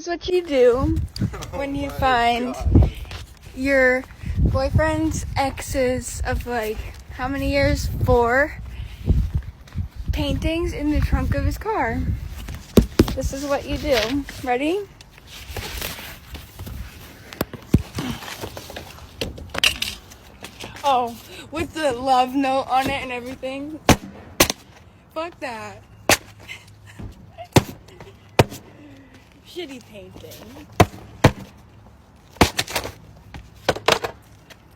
This is what you do when you find your boyfriend's exes of like, how many years? 4 paintings in the trunk of his car. This is what you do. Ready? Oh, with the love note on it and everything. Fuck that. Shitty painting.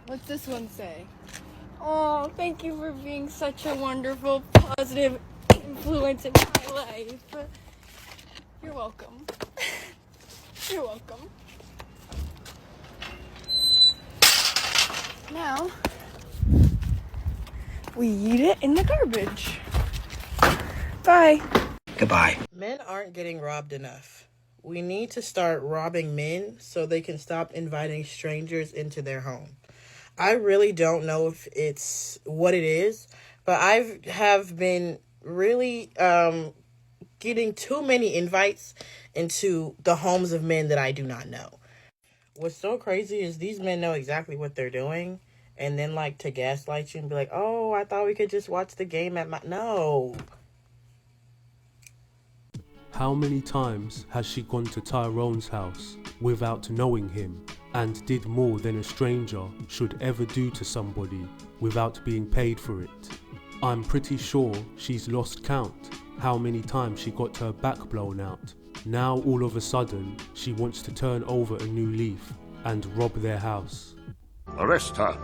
What's this one say? Oh, thank you for being such a wonderful, positive influence in my life. You're welcome. You're welcome. Now, we eat it in the garbage. Bye. Goodbye. Men aren't getting robbed enough. We need to start robbing men so they can stop inviting strangers into their home. I really don't know if it's what it is, but I have been really getting too many invites into the homes of men that I do not know. What's so crazy is these men know exactly what they're doing, and then like to gaslight you and be like, oh, I thought we could just watch the game at my... No. How many times has she gone to Tyrone's house without knowing him and did more than a stranger should ever do to somebody without being paid for it? I'm pretty sure she's lost count how many times she got her back blown out. Now all of a sudden she wants to turn over a new leaf and rob their house. Arrest her.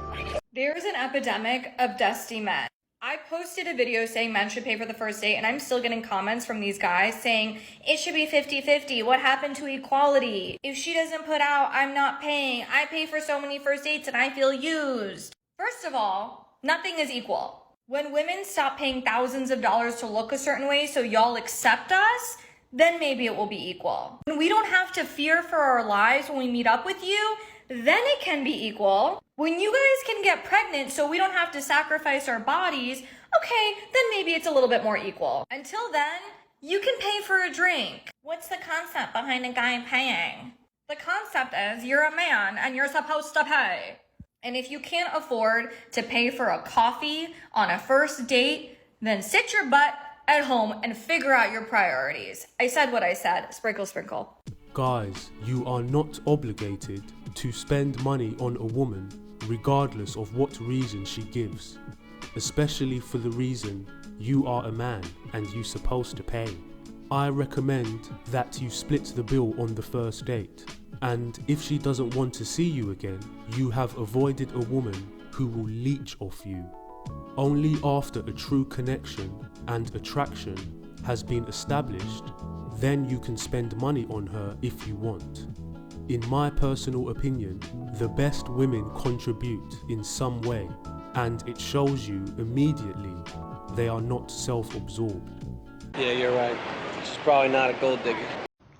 There's an epidemic of dusty men. I posted a video saying men should pay for the first date, and I'm still getting comments from these guys saying, it should be 50-50. What happened to equality? If she doesn't put out, I'm not paying. I pay for so many first dates and I feel used. First of all, nothing is equal. When women stop paying thousands of dollars to look a certain way so y'all accept us, then maybe it will be equal. When we don't have to fear for our lives when we meet up with you, then it can be equal. When you guys can get pregnant so we don't have to sacrifice our bodies, okay, then maybe it's a little bit more equal. Until then, you can pay for a drink. What's the concept behind a guy paying? The concept is you're a man and you're supposed to pay. And if you can't afford to pay for a coffee on a first date, then sit your butt at home and figure out your priorities. I said what I said. Sprinkle, sprinkle. Guys, you are not obligated to spend money on a woman regardless of what reason she gives, especially for the reason you are a man and you're supposed to pay. I recommend that you split the bill on the first date, and if she doesn't want to see you again, you have avoided a woman who will leech off you. Only after a true connection and attraction has been established, then you can spend money on her if you want. In my personal opinion, the best women contribute in some way, and it shows you immediately they are not self-absorbed. Yeah, you're right. She's probably not a gold digger.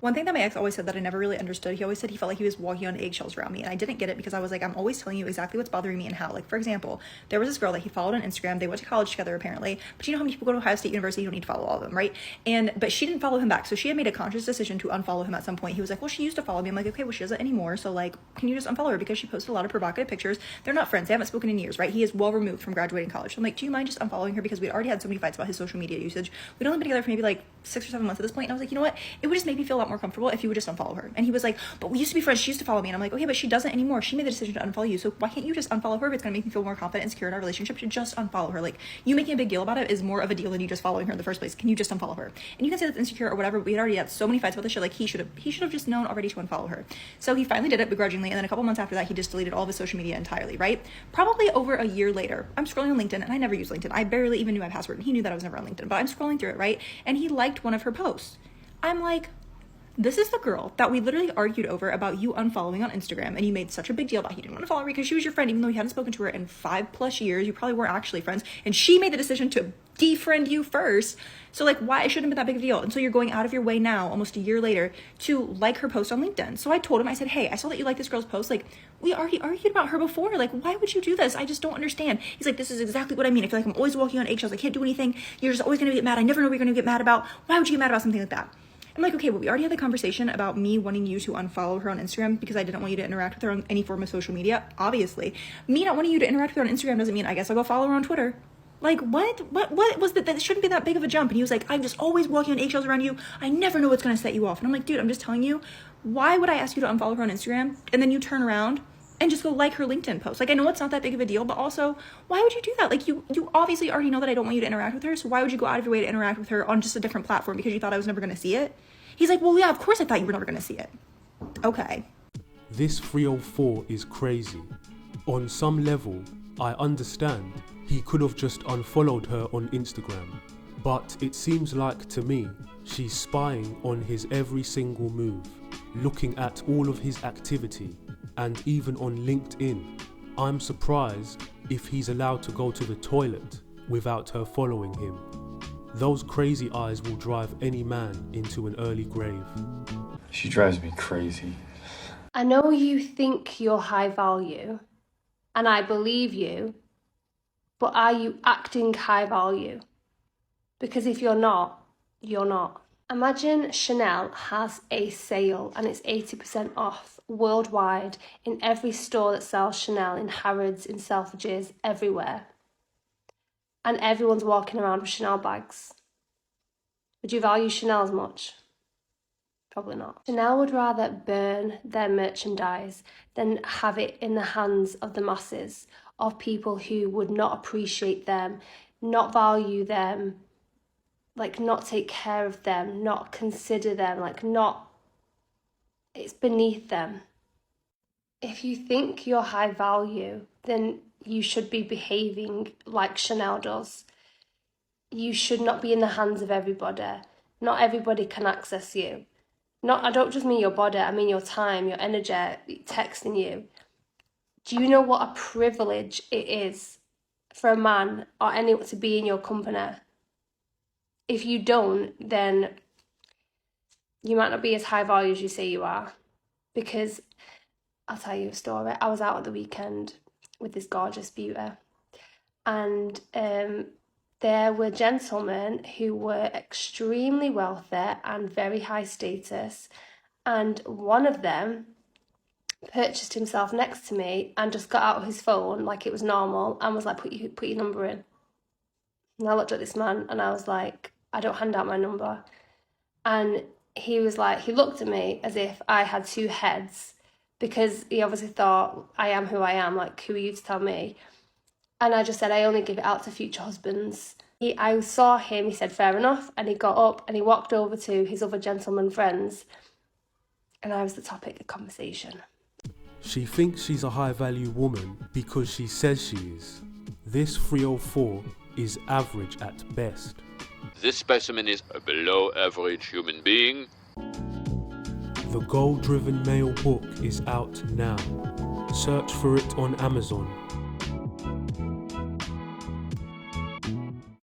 One thing that my ex always said that I never really understood, he always said he felt like he was walking on eggshells around me, and I didn't get it because I was like, I'm always telling you exactly what's bothering me and how. Like, for example, there was this girl that he followed on Instagram. They went to college together apparently, but you know how many people go to Ohio State University? You don't need to follow all of them, right? But she didn't follow him back, so she had made a conscious decision to unfollow him at some point. He was like, well, she used to follow me. I'm like, okay, well, she doesn't anymore, so like, can you just unfollow her? Because she posted a lot of provocative pictures. They're not friends. They haven't spoken in years, right? He is well removed from graduating college. So I'm like, do you mind just unfollowing her? Because we'd already had so many fights about his social media usage. We'd only been together for maybe like 6 or 7 months at this point, and I was like, you know what? It would just make me feel a lot more comfortable if you would just unfollow her. And he was like, but we used to be friends. She used to follow me. And I'm like, okay, but she doesn't anymore. She made the decision to unfollow you. So why can't you just unfollow her? If it's going to make me feel more confident and secure in our relationship, to just unfollow her. Like, you making a big deal about it is more of a deal than you just following her in the first place. Can you just unfollow her? And you can say that's insecure or whatever, but we had already had so many fights about this shit. Like, he should have just known already to unfollow her. So he finally did it begrudgingly. And then a couple months after that, he just deleted all of his social media entirely, right? Probably over a year later, I'm scrolling on LinkedIn, and I never use LinkedIn. I barely even knew my password, and he knew that I was never on LinkedIn, but I'm scrolling through it, right? And he liked one of her posts. I'm like, this is the girl that we literally argued over about you unfollowing on Instagram, and you made such a big deal about you didn't want to follow her because she was your friend, even though you hadn't spoken to her in 5+ years. You probably weren't actually friends, and she made the decision to defriend you first. So like, why? It shouldn't have been that big of a deal. And so you're going out of your way now, almost a year later, to like her post on LinkedIn. So I told him, I said, hey, I saw that you like this girl's post. Like, we already argued about her before. Like, why would you do this? I just don't understand. He's like, this is exactly what I mean. I feel like I'm always walking on eggshells. I can't do anything. You're just always going to get mad. I never know what you're going to get mad about. Why would you get mad about something like that? I'm like, okay, but we already had the conversation about me wanting you to unfollow her on Instagram because I didn't want you to interact with her on any form of social media. Obviously, me not wanting you to interact with her on Instagram doesn't mean I guess I'll go follow her on Twitter. Like, what was that? That shouldn't be that big of a jump. And he was like, I'm just always walking on eggshells around you. I never know what's going to set you off. And I'm like, dude, I'm just telling you, why would I ask you to unfollow her on Instagram? And then you turn around and just go like her LinkedIn post. Like, I know it's not that big of a deal, but also, why would you do that? Like, you obviously already know that I don't want you to interact with her. So why would you go out of your way to interact with her on just a different platform because you thought I was never going to see it? He's like, well, yeah, of course I thought you were never going to see it. Okay. This 304 is crazy. On some level, I understand he could have just unfollowed her on Instagram, but it seems like to me she's spying on his every single move, looking at all of his activity, and even on LinkedIn. I'm surprised if he's allowed to go to the toilet without her following him. Those crazy eyes will drive any man into an early grave. She drives me crazy. I know you think you're high value, and I believe you, but are you acting high value? Because if you're not, you're not. Imagine Chanel has a sale and it's 80% off worldwide in every store that sells Chanel, in Harrods, in Selfridges, everywhere. And everyone's walking around with Chanel bags. Would you value Chanel as much? Probably not. Chanel would rather burn their merchandise than have it in the hands of the masses, of people who would not appreciate them, not value them, like not take care of them, not consider them, like not, it's beneath them. If you think you're high value, then you should be behaving like Chanel does. You should not be in the hands of everybody. Not everybody can access you. I don't just mean your body, I mean your time, your energy, texting you. Do you know what a privilege it is for a man or anyone to be in your company? If you don't, then you might not be as high value as you say you are. Because I'll tell you a story. I was out at the weekend with this gorgeous beauty, and there were gentlemen who were extremely wealthy and very high status, and one of them purchased himself next to me and just got out his phone like it was normal and was like, put your number in. And I looked at this man and I was like, I don't hand out my number. And he was like, he looked at me as if I had two heads, because he obviously thought, I am who I am, like, who are you to tell me? And I just said, I only give it out to future husbands. I saw him, he said, fair enough, and he got up and he walked over to his other gentleman friends, and I was the topic of conversation. She thinks she's a high-value woman because she says she is. This 304 is average at best. This specimen is a below-average human being. The Goal Driven Male book is out now. Search for it on Amazon